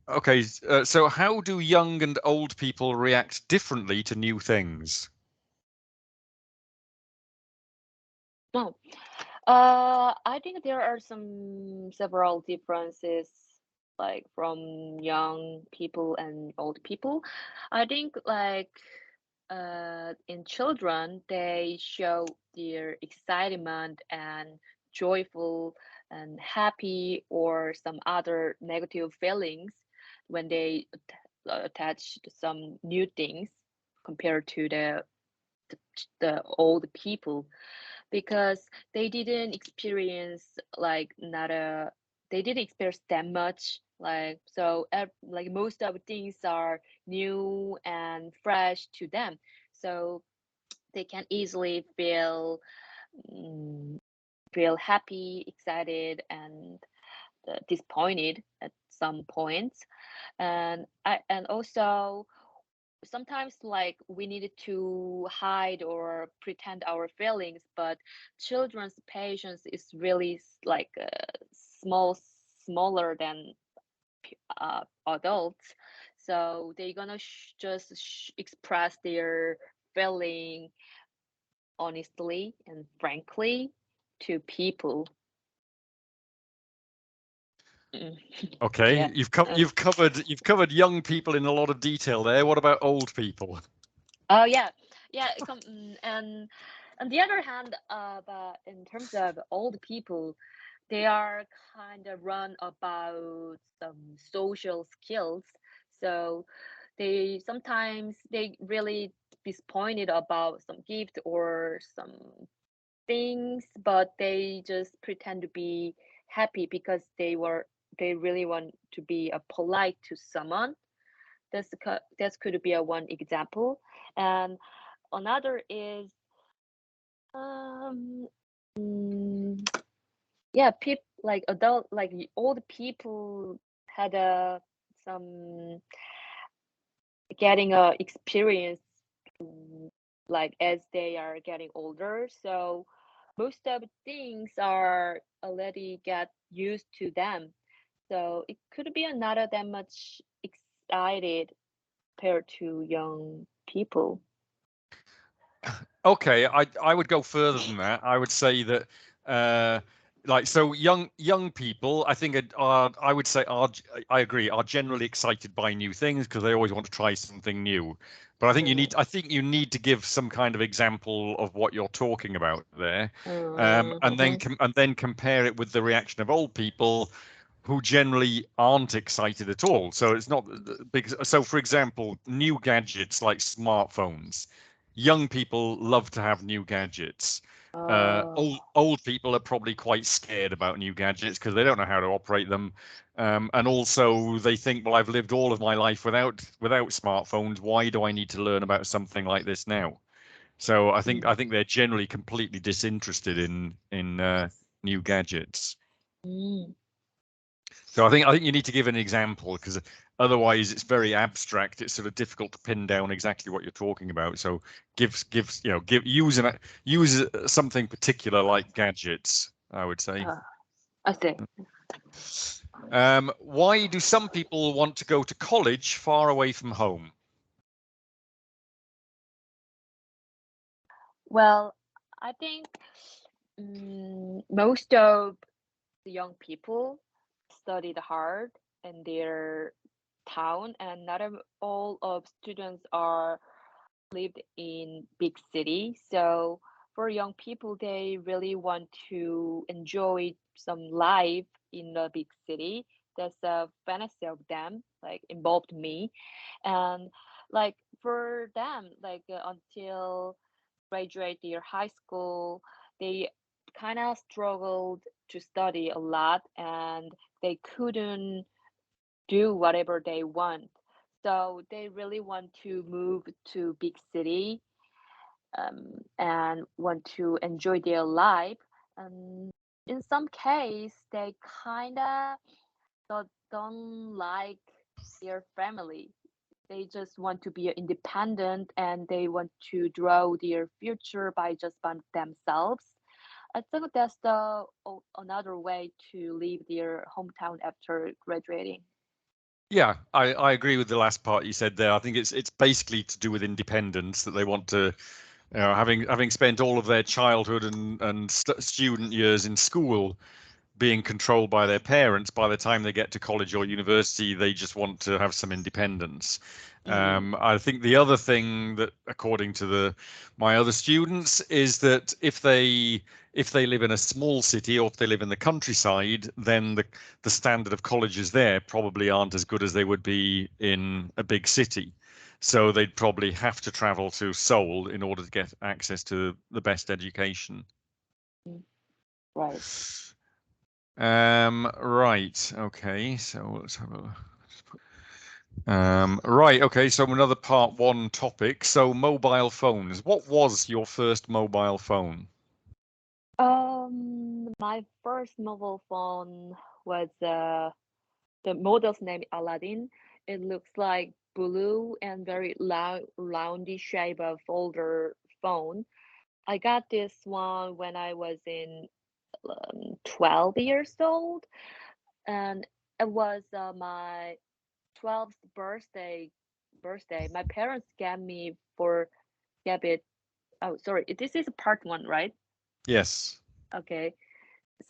Okay, so how do young and old people react differently to new things? No. I think there are some several differences like from young people and old people. I think like in children they show their excitement and joyful and happy or some other negative feelings when they attach to some new things compared to the, the old people because they didn't experience like not a they didn't experience that much like so like most of things are new and fresh to them, so they can easily mm, feel happy, excited, and disappointed at some points. And also sometimes like we needed to hide or pretend our feelings, but children's patience is really like smaller than adults, so they're gonna just express their feeling honestly and frankly to people. Mm. Yeah. Okay, you've covered young people in a lot of detail there. What about old people? Oh yeah, yeah. And on the other hand, but in terms of old people, they are kind of run about some social skills. So they sometimes they really disappointed about some gift or some things, but they just pretend to be happy because they really want to be a polite to someone. That could be a one example, and another is um mm, yeah, like adult like old people had a some getting a experience like as they are getting older, so most of things are already get used to them, so it could be not that much excited compared to young people. Okay, I would go further than that. I would say that uh, like so young people, I think are I would say are I agree are generally excited by new things because they always want to try something new. But Mm, I think you need to give some kind of example of what you're talking about there, mhm. and then compare it with the reaction of old people who generally aren't excited at all. So it's not because so for example, new gadgets like smartphones, young people love to have new gadgets. Oh, Old people are probably quite scared about new gadgets because they don't know how to operate them, and also they think, well, I've lived all of my life without smartphones. Why do I need to learn about something like this now? So mm, I think they're generally completely disinterested in new gadgets. mm, So I think you need to give an example because otherwise it's very abstract. It's sort of difficult to pin down exactly what you're talking about. So gives give use something particular like gadgets, I would say. uh, I see. Why do some people want to go to college far away from home? Well, I think most of the young people studied hard in their town, and not all of students are lived in big city. So for young people, they really want to enjoy some life in a big city. That's a fantasy of them, like involved me, and like for them, like until graduate their high school, they kind of struggled to study a lot, and they couldn't do whatever they want. So they really want to move to big city, and want to enjoy their life. And in some case, they kind of don't like their family. They just want to be independent and they want to draw their future by just by themselves. I think that's another way to leave their hometown after graduating. Yeah, I agree with the last part you said there. I think it's basically to do with independence, that they want to, having spent all of their childhood and student years in school being controlled by their parents, by the time they get to college or university, they just want to have some independence. I think the other thing that, according to my other students, is that if they live in a small city or if they live in the countryside, then the standard of colleges there probably aren't as good as they would be in a big city. So they'd probably have to travel to Seoul in order to get access to the best education. Right. Right. Okay. So let's have a. Right. Okay. So another part one topic. So mobile phones. What was your first mobile phone? My first mobile phone was the model's name Aladdin. It looks like blue and very roundy shape of older phone. I got this one when I was in 12 years old, and it was my 12th birthday. My parents gave it. Oh, sorry. This is part one, right? Yes. Okay.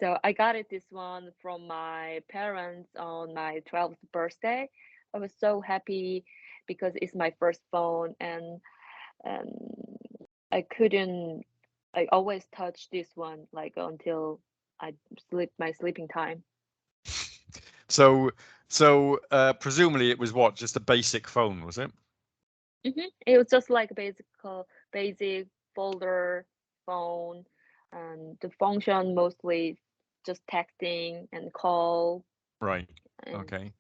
So I got this one from my parents on my 12th birthday. I was so happy because it's my first phone, and I couldn't I always touch this one like until I sleep my sleeping time. So presumably it was what? Just a basic phone, was it? It was just like basic folder phone, and the function mostly just texting and call. Right. And Okay.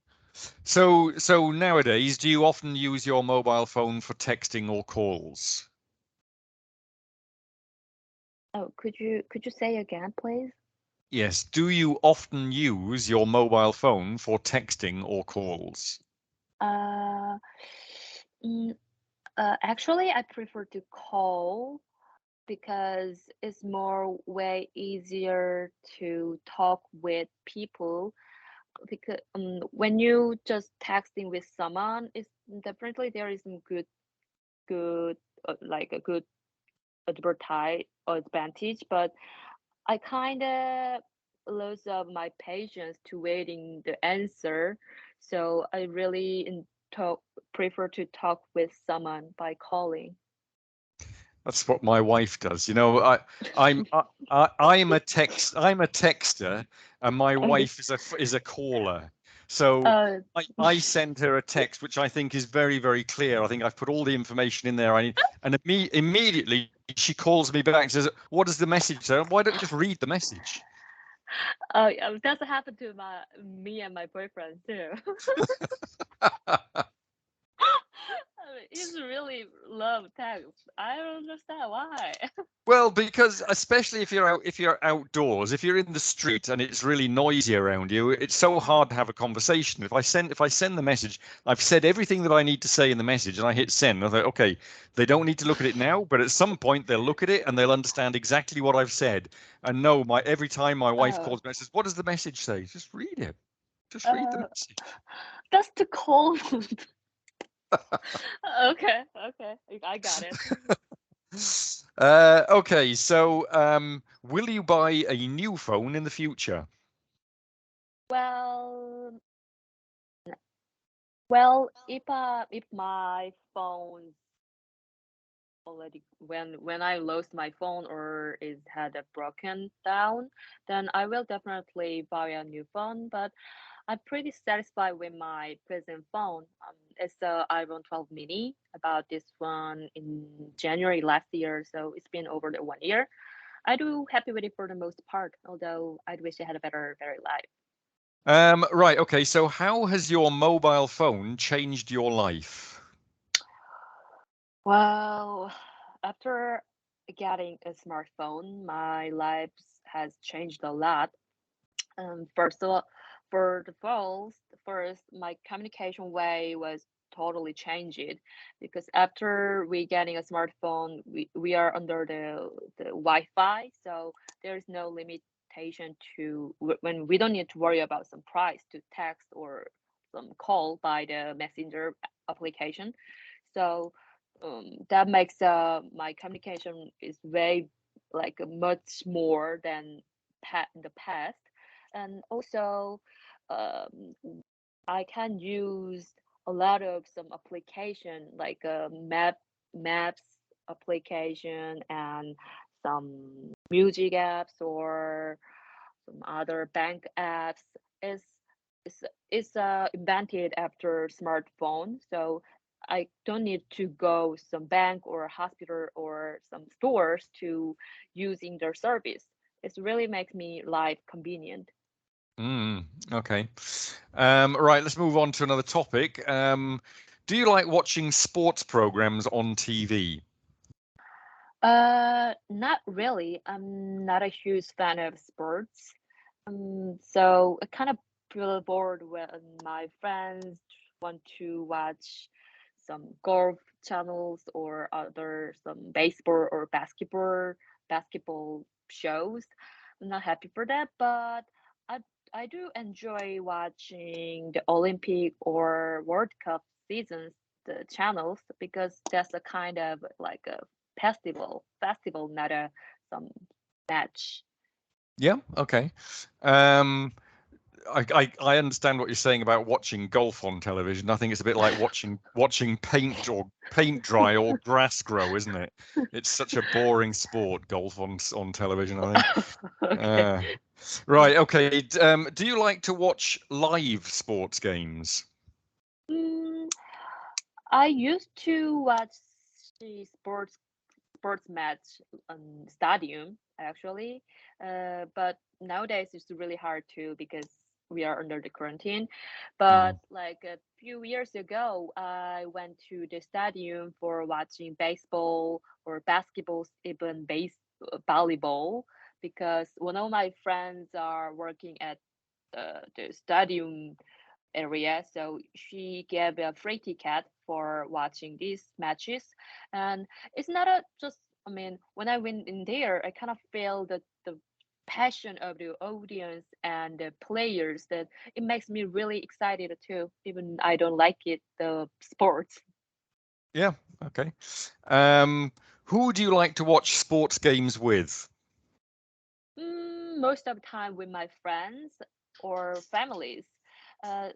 So nowadays, do you often use your mobile phone for texting or calls? oh, could you say again, please? Yes. Do you often use your mobile phone for texting or calls? Uh, mm, Actually, I prefer to call because it's more way easier to talk with people. Because when you just texting with someone, it's definitely there is some good like a good advantage, but I kind of lose of my patience to waiting the answer, so I really talk prefer to talk with someone by calling. That's what my wife does. I'm I'm a texter, and my Okay. wife is a caller. So Uh, I send her a text which I think is very, very clear. I think I've put all the information in there I need, and immediately she calls me back and says, "What does the message say? Why don't you just read the message?" yeah, that's happened to me and my boyfriend too. He's really love text. I don't understand why. Well, because especially if you're outdoors, if you're in the street and it's really noisy around you, it's so hard to have a conversation. If I send the message, I've said everything that I need to say in the message, and I hit send. I thought, okay, they don't need to look at it now, but at some point they'll look at it and they'll understand exactly what I've said. And no, my every time my wife Oh, calls me and says, "What does the message say?" Just read it. Just read the uh, message. that's too cold. Okay, okay, I got it. Okay, so will you buy a new phone in the future? Well, if my phone already when I lost my phone or it had a broken down, then I will definitely buy a new phone. But I'm pretty satisfied with my present phone. It's the iPhone 12 mini. I bought this one in January last year, so it's been over the 1 year. I do happy with it for the most part, although I'd wish it had a better battery life. Right, okay, so how has your mobile phone changed your life? Well, after getting a smartphone, my life has changed a lot. First of all, for the first, my communication way was totally changed because after we getting a smartphone, we are under the Wi-Fi, so there is no limitation when we don't need to worry about some price to text or some call by the messenger application. So that makes my communication is very like much more than in the past. And also um, I can use a lot of some application like maps application and some music apps or some other bank apps is is invented after smartphone. So I don't need to go some bank or hospital or some stores to using their service. It really makes me life convenient. Okay. Right, let's move on to another topic. Do you like watching sports programs on TV? Not really. I'm not a huge fan of sports. So I kind of feel bored when my friends want to watch some golf channels or other some baseball or basketball shows. I'm not happy for that, but I I do enjoy watching the Olympic or World Cup seasons, the channels, because that's a kind of like a festival, not a some match. Yeah, okay. Um, I understand what you're saying about watching golf on television. I think it's a bit like watching paint dry or grass grow, isn't it? It's such a boring sport, golf on television, I think. Okay. Right, okay. Do you like to watch live sports games? Mm, I used to watch the sports match on stadium actually, but nowadays it's really hard to because we are under the quarantine. But Mm. like a few years ago, I went to the stadium for watching baseball or basketball, even volleyball, because one of my friends are working at the stadium area. So she gave a free ticket for watching these matches. And it's not a just, I mean, when I went in there, I kind of feel the passion of the audience and the players that it makes me really excited too, even I don't like it, the sports. Yeah, okay. Who do you like to watch sports games with? Most of the time with my friends or families. Uh,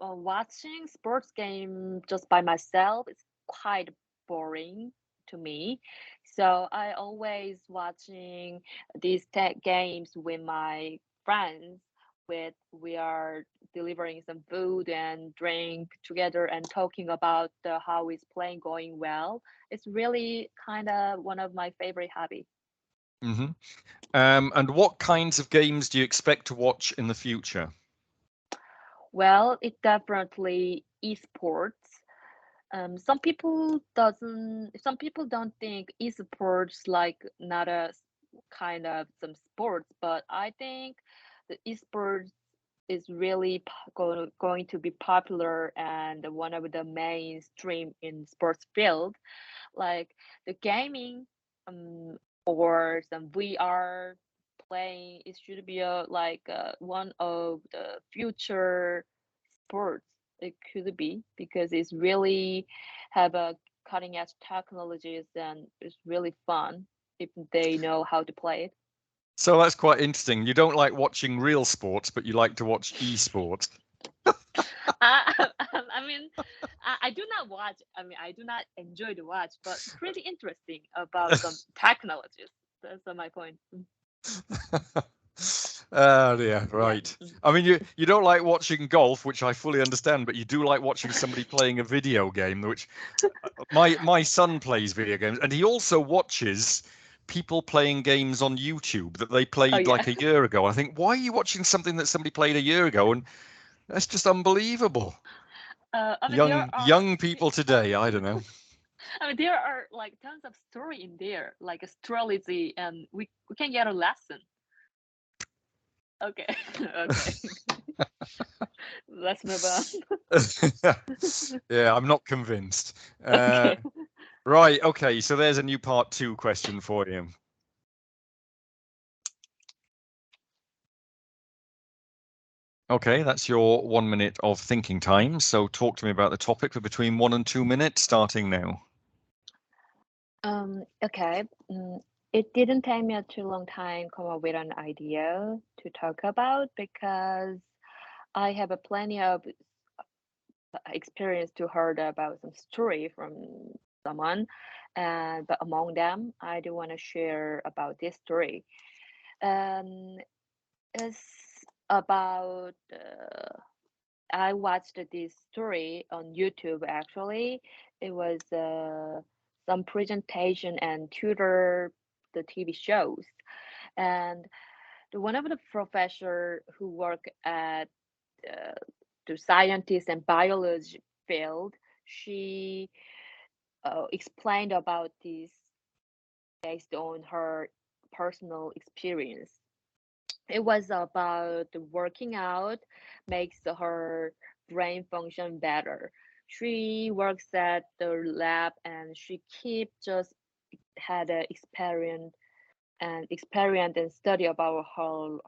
Watching sports game just by myself is quite boring to me. So I always watching these tech games with my friends. With we are delivering some food and drink together and talking about how is playing going well. It's really kind of one of my favorite hobby. Hmm. And what kinds of games do you expect to watch in the future? Well, it definitely esports. Some people don't think esports like not a kind of some sports, but I think the esports is really going to be popular and one of the mainstream in sports field, like the gaming, um, or some VR playing. It should be a like one of the future sports. It could be because it's really have a cutting edge technologies and it's really fun if they know how to play it. So that's quite interesting. You don't like watching real sports, but you like to watch esports. I mean, I do not watch. I mean, I do not enjoy to watch, but pretty interesting about some technologies. That's my point. Oh dear, Yeah. right. I mean, you don't like watching golf, which I fully understand, but you do like watching somebody playing a video game, which my son plays video games, and he also watches people playing games on YouTube that they Oh played yeah. like a year ago. I think, why are you watching something that somebody played a year ago? And that's just unbelievable. I mean, Young people today, I don't know. I mean, there are like tons of story in there, like astrology, and we can get a lesson. Okay. Okay. Let's move on. Yeah, I'm not convinced. Okay. Right, okay, so there's a new part two question for you. Okay, that's your 1 minute of thinking time. So talk to me about the topic for between 1 and 2 minutes, starting now. Okay. It didn't take me a too long time come up with an idea to talk about because I have a plenty of experience to heard about some story from someone, and but among them, I do want to share about this story. Um, it's about I watched this story on YouTube actually. It was some presentation and tutor the TV shows. And one of the professor who work at uh, the scientist and biology field, she explained about this based on her personal experience. It was about working out makes her brain function better. She works at the lab and she keep just had a experience and study about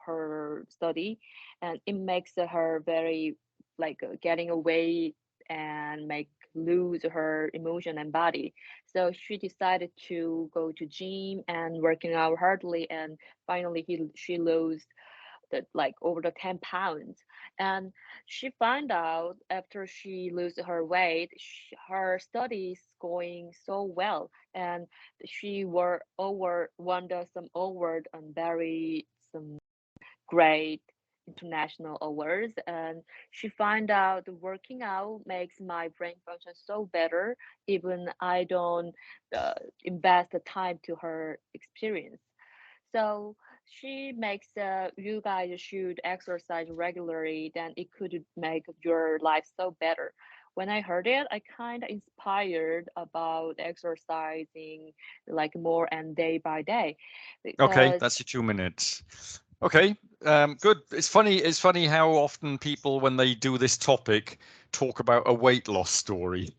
her study, and it makes her very like getting away and make lose her emotion and body. So she decided to go to gym and working out hardly, and finally she lost the like over the 10 pounds. And she found out after she lose her weight, her studies going so well, and she were over won some award and very some great international awards. And she find out the working out makes my brain function so better even I don't invest the time to her experience. So she makes you guys should exercise regularly, then it could make your life so better. When I heard it, I kind of inspired about exercising like more and day by day Okay, because that's your 2 minutes. Okay, good. It's funny. It's funny how often people, when they do this topic, talk about a weight loss story.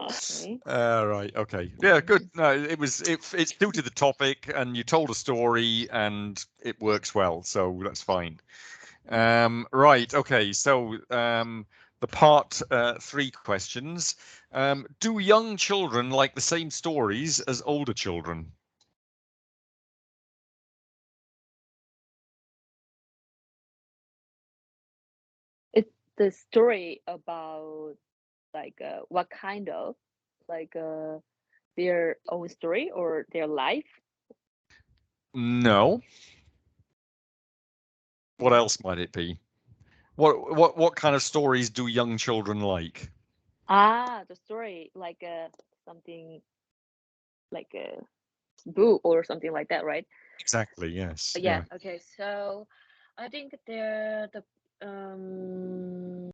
okay. Right. Okay. Yeah. Good. No, it suited the topic, and you told a story, and it works well. So that's fine. Right. Okay. So the part 3 questions. Do young children like the same stories as older children? It's the story about like what kind of like their own story or their life. No. What else might it be? What kind of stories do young children like? Ah, the story like something like a book or something like that, right? Exactly. Yes. Yeah. Yeah. Okay. So I think um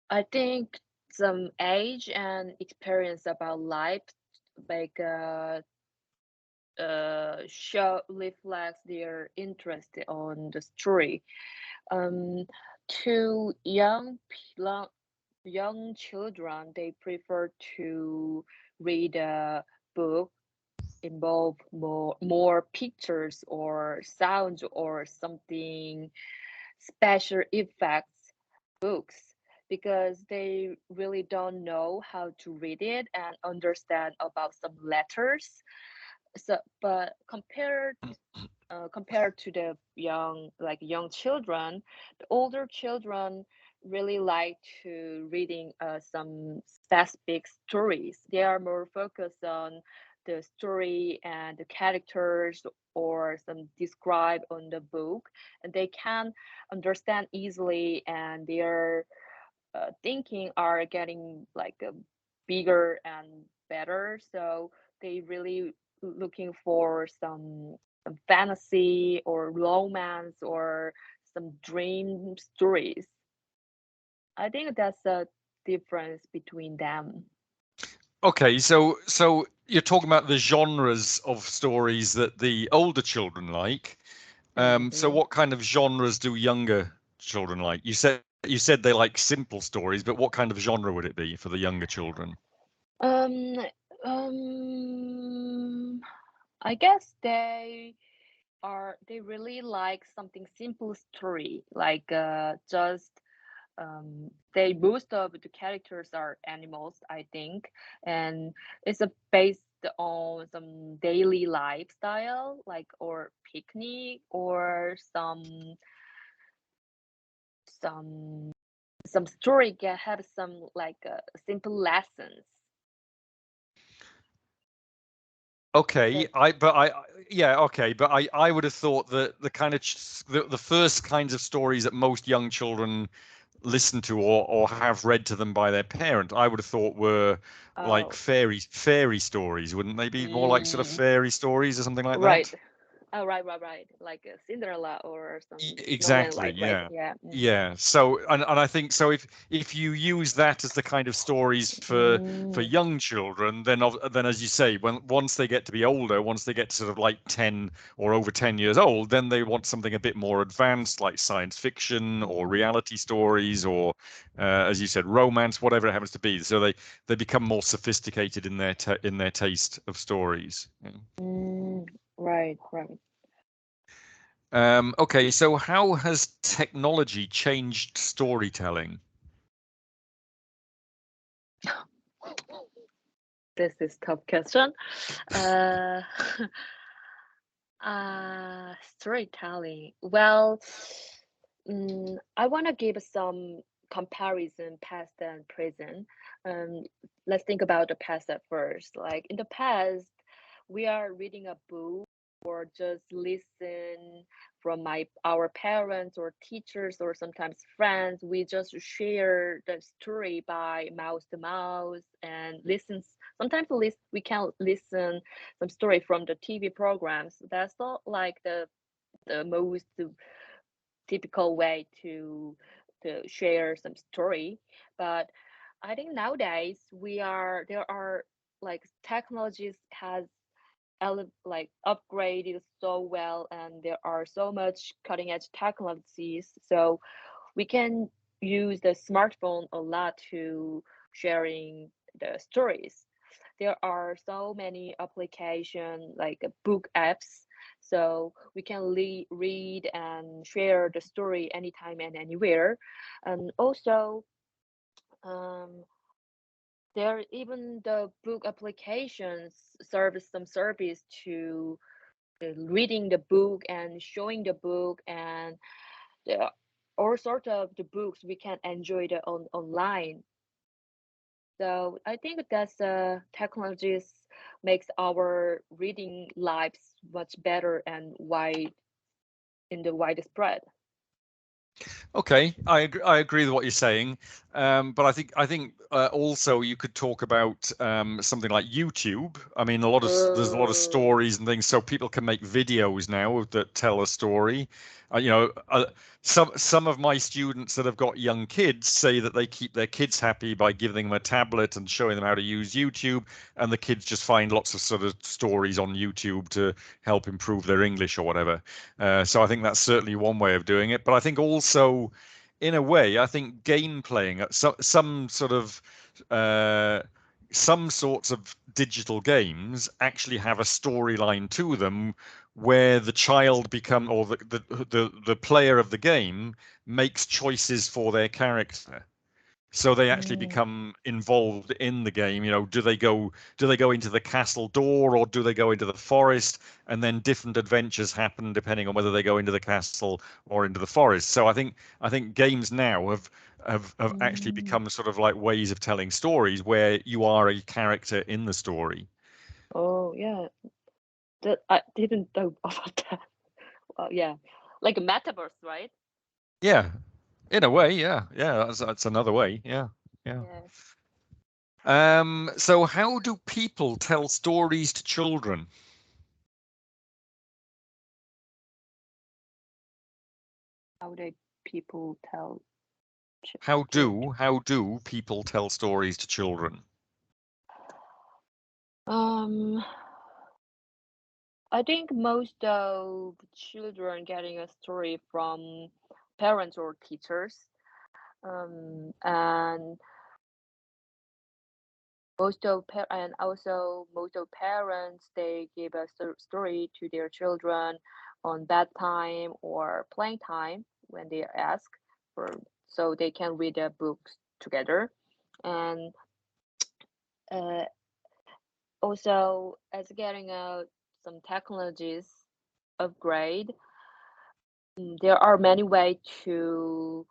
I think some age and experience about life like show reflects their interest on the story. Um, to young children, they prefer to read a book involve more pictures or sounds or something special effects books because they really don't know how to read it and understand about some letters. So but compared to the young children, the older children really like to reading some specific stories. They are more focused on the story and the characters or some describe on the book, and they can understand easily, and their thinking are getting like a bigger and better. So they really looking for some fantasy or romance or some dream stories. I think that's a difference between them. Okay, so you're talking about the genres of stories that the older children like. So Hmm. what kind of genres do younger children like? You said they like simple stories, but what kind of genre would it be for the younger children? Um, um, I guess they. they really like something simple story, like just they most of the characters are animals, I think, and it's a based on some daily lifestyle, like or picnic or some some story can have some like simple lessons. Okay, That yeah, okay, but I would have thought that the kind of the first kinds of stories that most young children listen to or have read to them by their parent, I would have thought were like oh fairy stories, wouldn't they be more like sort of mm, fairy stories or something like right. that? Oh, right. Like Cinderella or some snowman, Exactly, like right. yeah. Yeah. Yeah. So and I think so if you use that as the kind of stories for Mm, young children, then as you say, when once they get to be older, once they get to sort of like 10 or over 10 years old, then they want something a bit more advanced like science fiction or mm, reality stories or as you said, romance, whatever it happens to be. So they become more sophisticated in their in their taste of stories. Yeah. mm, right. Okay, so how has technology changed storytelling? This is tough question. Uh, storytelling. Well, I want to give some comparison past and present. Um, let's think about the past at first. Like in the past, we are reading a book or just listen from our parents or teachers or sometimes friends. We just share the story by mouth to mouth and listen. Sometimes we can listen some story from the TV programs. That's not like the most typical way to share some story. But I think nowadays there are like technologies has like upgraded so well, and there are so much cutting edge technologies, so we can use the smartphone a lot to sharing the stories. There are so many application like book apps, so we can read and share the story anytime and anywhere. And also um, there even the book applications serve some service to reading the book and showing the book, and the all sort of the books we can enjoy online. So I think that's technologies makes our reading lives much better and wide in the widespread. Okay, I agree with what you're saying, but I think also you could talk about something like YouTube. I mean, there's a lot of Oh. stories and things, so people can make videos now that tell a story. You know, some of my students that have got young kids say that they keep their kids happy by giving them a tablet and showing them how to use YouTube, and the kids just find lots of sort of stories on YouTube to help improve their English or whatever. So I think that's certainly one way of doing it. But I think also, in a way, I think game playing, some sort of uh, some sorts of digital games actually have a storyline to them where the child become or the player of the game makes choices for their character. So they actually Mm. become involved in the game. You know, do they go into the castle door or do they go into the forest? And then different adventures happen depending on whether they go into the castle or into the forest. So I think games now have actually Mm. become sort of like ways of telling stories where you are a character in the story. Oh yeah, I didn't know about that. Well, yeah, like a metaverse, right? Yeah, in a way, yeah, yeah. That's another way. Yeah, yeah. Yes. So how do people tell stories to children? How do people tell How story? do how do people tell stories to children? Um, I think most of children getting a story from parents or teachers. And also most of parents they give a story to their children on bedtime or playing time when they ask for, so they can read their books together. And uh, also, as getting some technologies upgrade, there are many ways to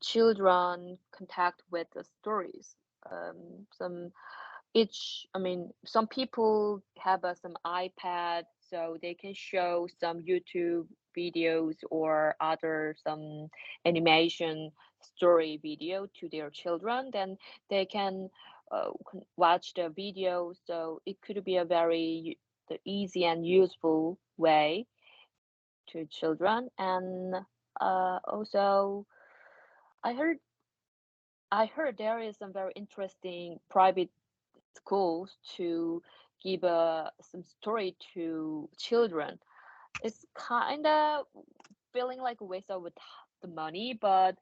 children contact with the stories. Some each I mean some people have some iPad, so they can show some YouTube videos or other some animation story video to their children. Then they can watch the video, so it could be a very the easy and useful way to children. And also I heard I heard there is some very interesting private schools to give some story to children. It's kind of feeling like a waste of the money, but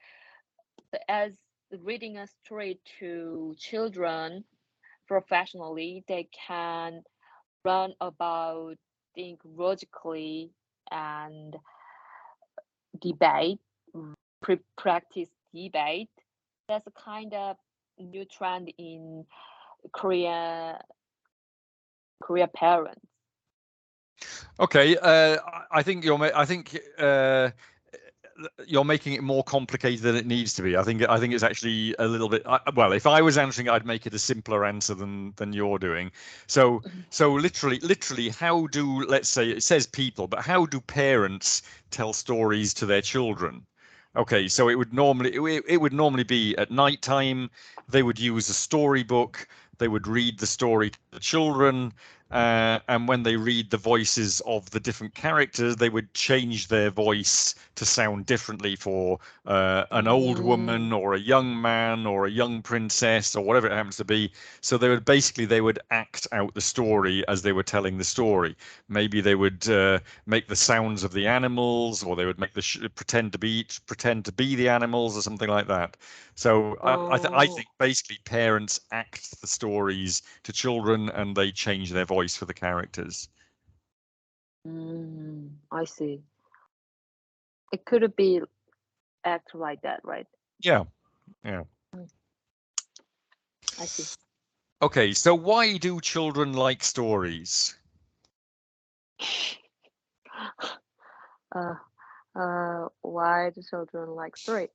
as reading a story to children professionally, they can learn about, think logically, and debate, practice debate. That's a kind of new trend in Korea Korea parents. Okay, I think you're making it more complicated than it needs to be. I think it's actually a little bit. Well, if I was answering, I'd make it a simpler answer than you're doing. So Mhm. so literally, how do, let's say it says people, but how do parents tell stories to their children? Okay, so it would normally be at night time. They would use a storybook. They would read the story to the children. And when they read the voices of the different characters, they would change their voice to sound differently for an old Mm, woman or a young man or a young princess or whatever it happens to be. So they would act out the story as they were telling the story. Maybe they would make the sounds of the animals, or they would make pretend to be the animals or something like that. So I oh, think basically parents act the stories to children and they change their voice for the characters. I see. It could be act like that, right? Yeah, yeah. Mm, I see. Okay, so why do children like stories? Uh, why do children like story?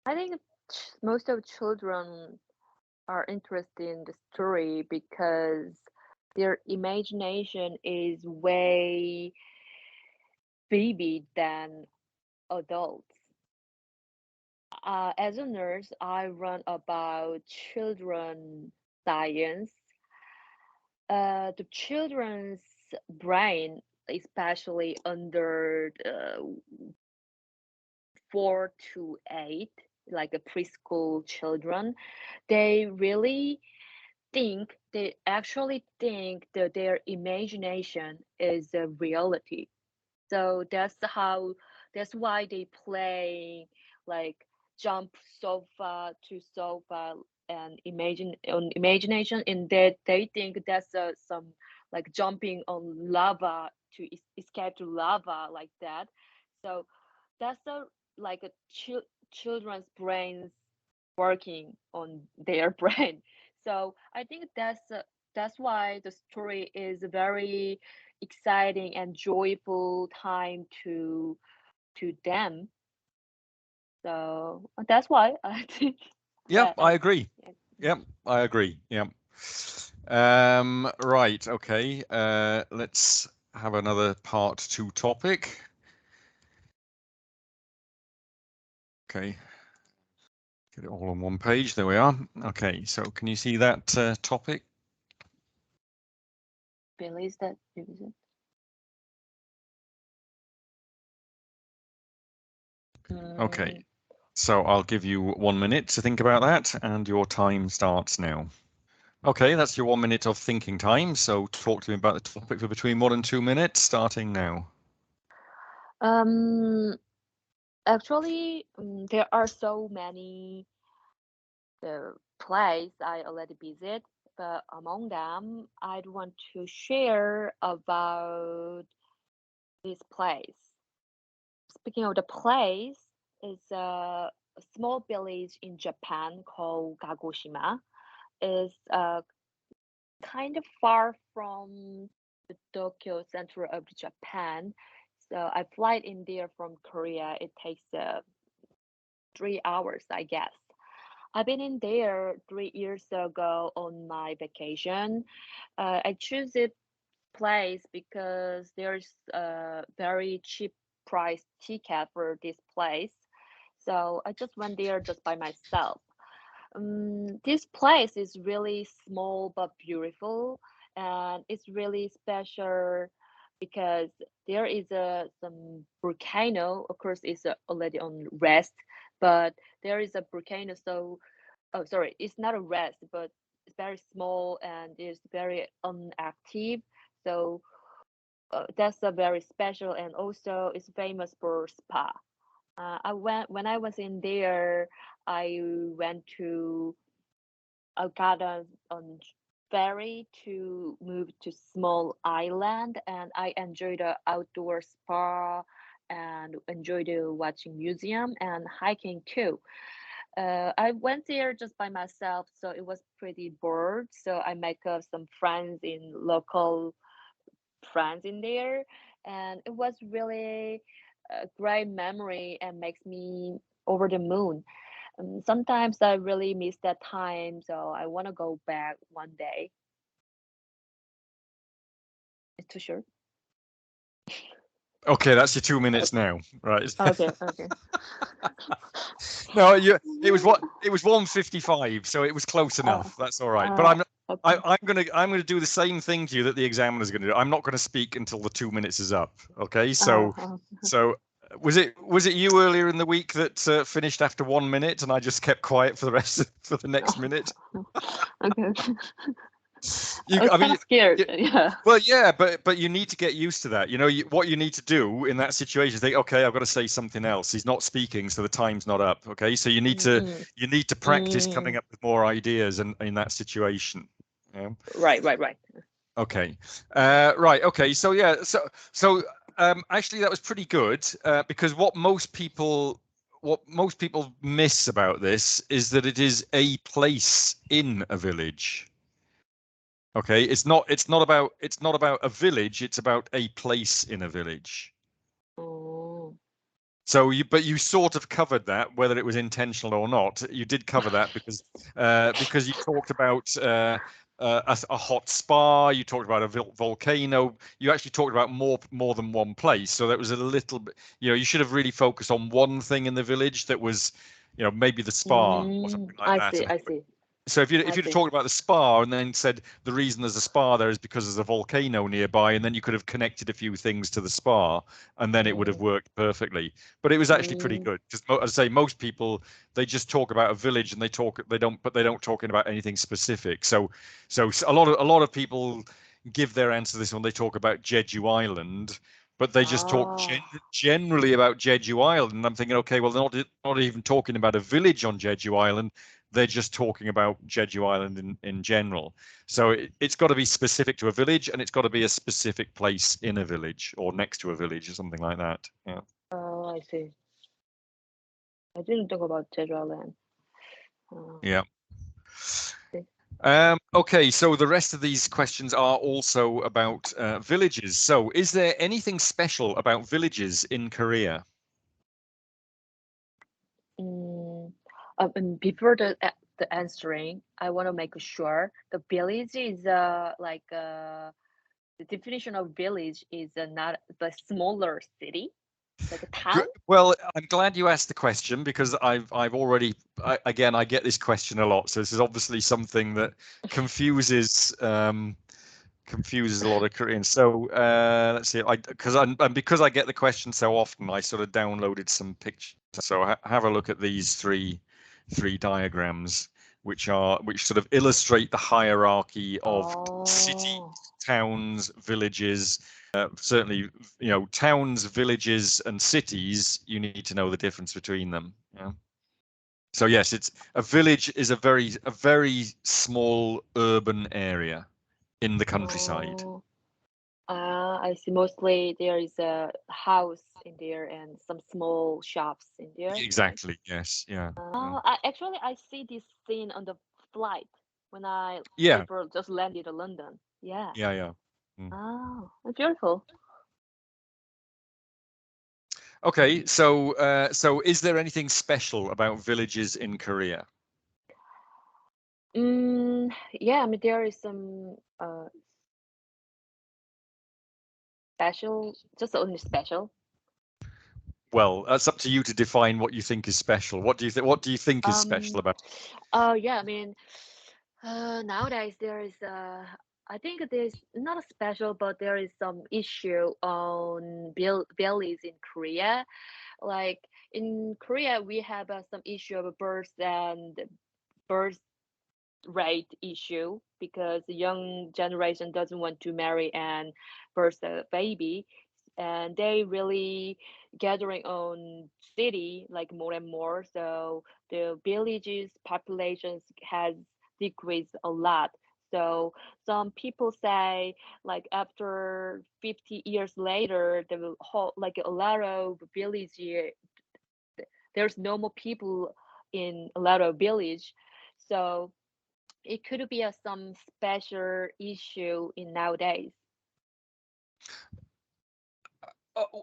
I think most of children are interested in the story because their imagination is way vivid than adults. As a nurse, I run about children science. The children's brain, especially under 4 to 8, like a preschool children, they actually think that their imagination is a reality. So that's why they play like jump sofa to sofa and imagine on imagination, and they think that's some like jumping on lava to escape to lava like that. So that's like a children's brains working on their brain. So I think that's why the story is a very exciting and joyful time to them. So that's why I think Yep, I that agree. yeah. Yep, I agree. Yep. Right, okay. Let's have another part two topic. Okay, get it all on one page. There we are. Okay, so can you see that topic? Billy, is that is it? Okay, Mm, so I'll give you 1 minute to think about that, and your time starts now. Okay, that's your 1 minute of thinking time. So talk to me about the topic for between 1 and 2 minutes, starting now. um, actually, there are so many the place I already visit. but among them, I'd want to share about this place. Speaking of the place, it's a small village in Japan called Kagoshima. It's kind of far from the Tokyo center of Japan. So I fly in there from Korea. It takes 3 hours, I guess. I've been in there 3 years ago on my vacation. I choose this place because there's a very cheap price ticket for this place. So I just went there just by myself. This place is really small but beautiful, and it's really special because there is some volcano. Of course, it's already on rest, but there is a volcano. So, oh, sorry, it's not a rest, but it's very small and it's very inactive. So that's a very special, and also it's famous for spa. I went when I was in there. I went to I got on ferry to move to small island, and I enjoyed the outdoor spa and enjoyed watching museum and hiking too. I went there just by myself, so it was pretty bored. So I make up some friends in local friends in there, and it was really a great memory and makes me over the moon. Sometimes I really miss that time, so I want to go back one day. It's too short. Okay, that's your 2 minutes now, right? Okay, okay. No, it was 1:55, so it was close Uh, enough. That's all right. But uh, okay. I'm gonna do the same thing to you that the examiner's gonna do. I'm not gonna speak until the 2 minutes is up. Okay, so was it you earlier in the week that finished after 1 minute, and I just kept quiet for the for the next minute? Okay. You, I was I kind mean, of scared. you, Yeah. well, yeah, but you need to get used to that. You know, what you need to do in that situation is think, okay, I've got to say something else. He's not speaking, so the time's not up. Okay, so Mm, you need to practice coming mm. up with more ideas in that situation. Yeah. Right, right, right. Okay. Right. Okay. So yeah. So actually, that was pretty good because what most people miss about this is that it is a place in a village. Okay, it's not about a village, it's about a place in a village. Oh. So you sort of covered that, whether it was intentional or not. You did cover that because you talked about a hot spa, you talked about a volcano, you actually talked about more than one place. So that was a little bit, you should have really focused on one thing in the village that was, maybe the spa or something like I that. see, And I see, so if I you'd have see. talked about the spa and then said the reason there's a spa there is because there's a volcano nearby, and then you could have connected a few things to the spa, and then it would have Mm, worked perfectly. But it was actually pretty mm, good because, as I say, most people they just talk about a village and they don't talk about anything specific. So a lot of people give their answer to this when they talk about Jeju Island. But they just talk ah, generally about Jeju Island. And I'm thinking, okay, well, they're not even talking about a village on Jeju Island, they're just talking about Jeju Island in general. So it's got to be specific to a village, and it's got to be a specific place in a village or next to a village or something like that. Yeah. oh, I see. I didn't talk about Jeju Island. Yeah. See. Okay, so the rest of these questions are also about villages. So, is there anything special about villages in Korea? Mm, and before the answering, I want to make sure the village is like the definition of village is not the smaller city, like a town. Well, I'm glad you asked the question because I've already again I get this question a lot. So this is obviously something that confuses confuses a lot of Koreans. So let's see, because I get the question so often, I sort of downloaded some pictures. So have a look at these three diagrams, which sort of illustrate the hierarchy of cities, Oh, towns, villages. Certainly, towns, villages, and cities. You need to know the difference between them. Yeah. So yes, it's a village is a very small urban area in the countryside. Oh, I see. Mostly there is a house in there and some small shops in there, right? Exactly. Yes. Yeah. Yeah. Oh, actually, I see this scene on the flight when I Yeah. before just landed in London. Yeah. Yeah. Yeah. Mm. Oh, beautiful. Okay. So is there anything special about villages in Korea? Yeah, I mean there is some special, just only special. Well, that's up to you to define what you think is special. What do you think? What do you think is special Um, about? oh yeah, I mean, nowadays I think there's not a special, but there is some issue on bellies in Korea. Like in Korea, we have some issue of birth and birth rate issue because the young generation doesn't want to marry and birth a baby, and they really gathering on city like more and more, so the villages populations has decreased a lot. So some people say like after 50 years later the whole like a lot of village, there's no more people in a lot of village. So it could be a some special issue in nowadays.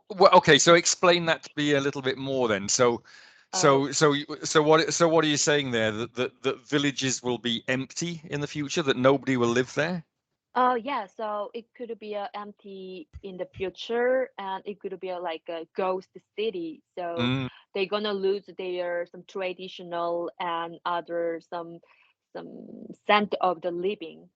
Well, okay. So explain that to me a little bit more then. So, Oh, so, so, what are you saying there? That villages will be empty in the future? That nobody will live there? oh yeah. So it could be a empty in the future, and it could be a, like a ghost city. So Mm. they're gonna lose their some traditional and other some scent of the living,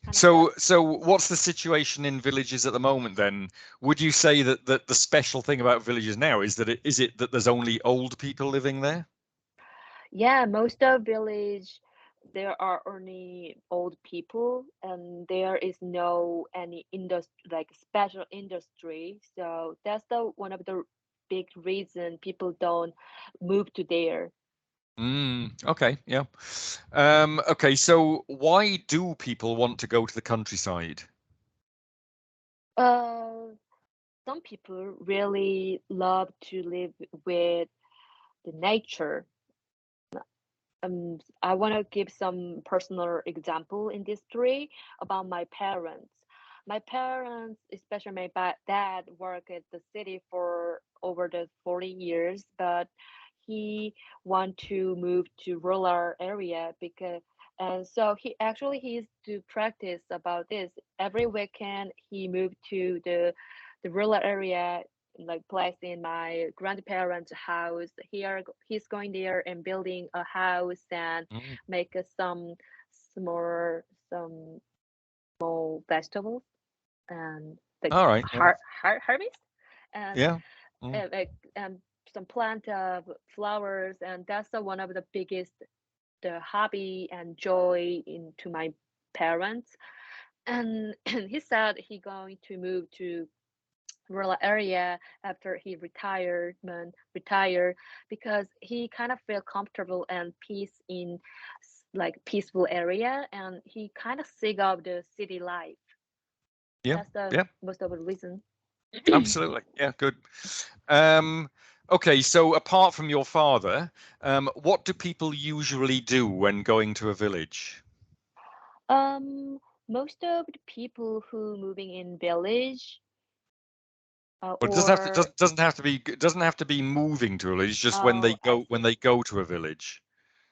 kind of that. So what's the situation in villages at the moment then? Would you say that the special thing about villages now is that is it that there's only old people living there? Yeah, most of village there are only old people and there is no any industry like special industry. So that's the one of the big reason people don't move to there. Okay, yeah. Okay, so why do people want to go to the countryside? Uh, some people really love to live with the nature. I want to give some personal example in this story about my parents. My parents, especially my dad, worked at the city for over the 40 years, but he want to move to rural area because and so he's to practice about this every weekend. He moved to the rural area like place in my grandparents' house. He's going there and building a house and Mm. make small some small vegetables and like All right, yeah, harvest and yeah. Mm. like some plant of flowers, and that's one of the biggest the hobby and joy into my parents. And he said he going to move to rural area after he retire because he kind of feel comfortable and peace in like peaceful area, and he kind of sick of the city life. Yeah, That's the yeah, most of the reason. absolutely. Yeah, good. Um, okay, so apart from your father, what do people usually do when going to a village? um Most of the people who moving in village But it or doesn't have to be moving to a village, just oh I when see. they go to a village.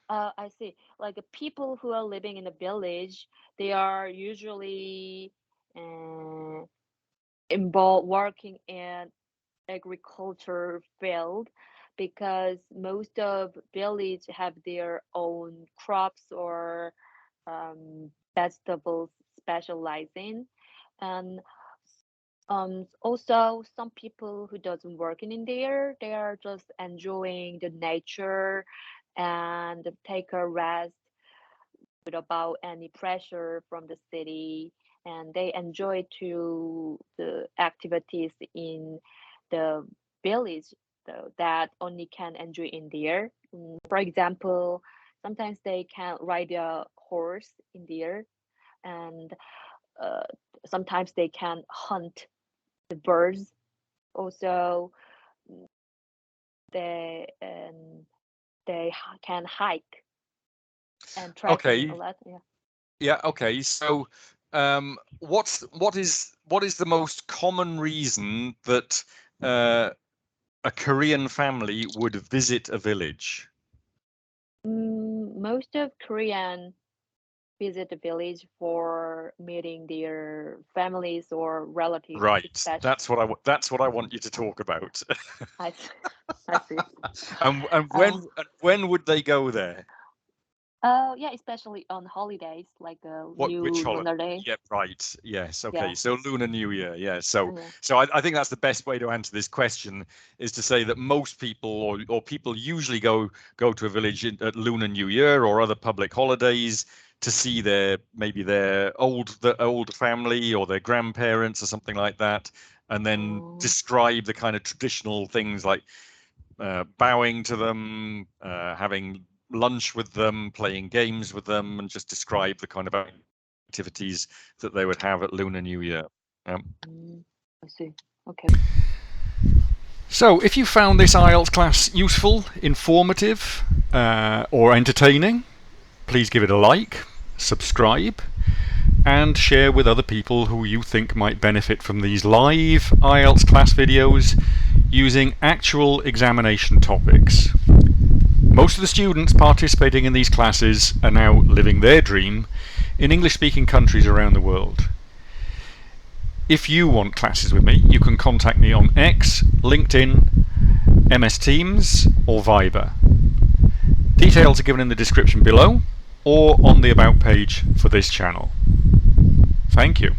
I see. Like people who are living in a village, they are usually uh, involved working in agriculture field because most of village have their own crops or vegetables specializing. And also some people who doesn't working in there, they are just enjoying the nature and take a rest without any pressure from the city, and they enjoy to the activities in the village. so that only can enjoy in there. For example, sometimes they can ride a horse in there, and uh, sometimes they can hunt the birds. Also, mm, they can hike and trekking a Okay. lot. Yeah. Yeah. Okay. So, what is the most common reason that a Korean family would visit a village? Most of Korean visit the village for meeting their families or relatives, Right. especially. That's what I want you to talk about. I see. I see. And Uh, when would they go there? oh yeah, especially on holidays like Which New holiday? Lunar Day. Yeah, right. Yes. Yeah. Okay. So Lunar New Year. Yeah. So Yeah. so I think that's the best way to answer this question is to say that most people or people usually go to a village at Lunar New Year or other public holidays to see their old family or their grandparents or something like that, and then Oh. describe the kind of traditional things like bowing to them, having lunch with them, playing games with them, and just describe the kind of activities that they would have at Lunar New Year. Mm, I see. Okay. So, if you found this IELTS class useful, informative, or entertaining, please give it a like, subscribe, and share with other people who you think might benefit from these live IELTS class videos using actual examination topics. Most of the students participating in these classes are now living their dream in English-speaking countries around the world. If you want classes with me, you can contact me on X, LinkedIn, MS Teams, or Viber. Details are given in the description below or on the About page for this channel. Thank you.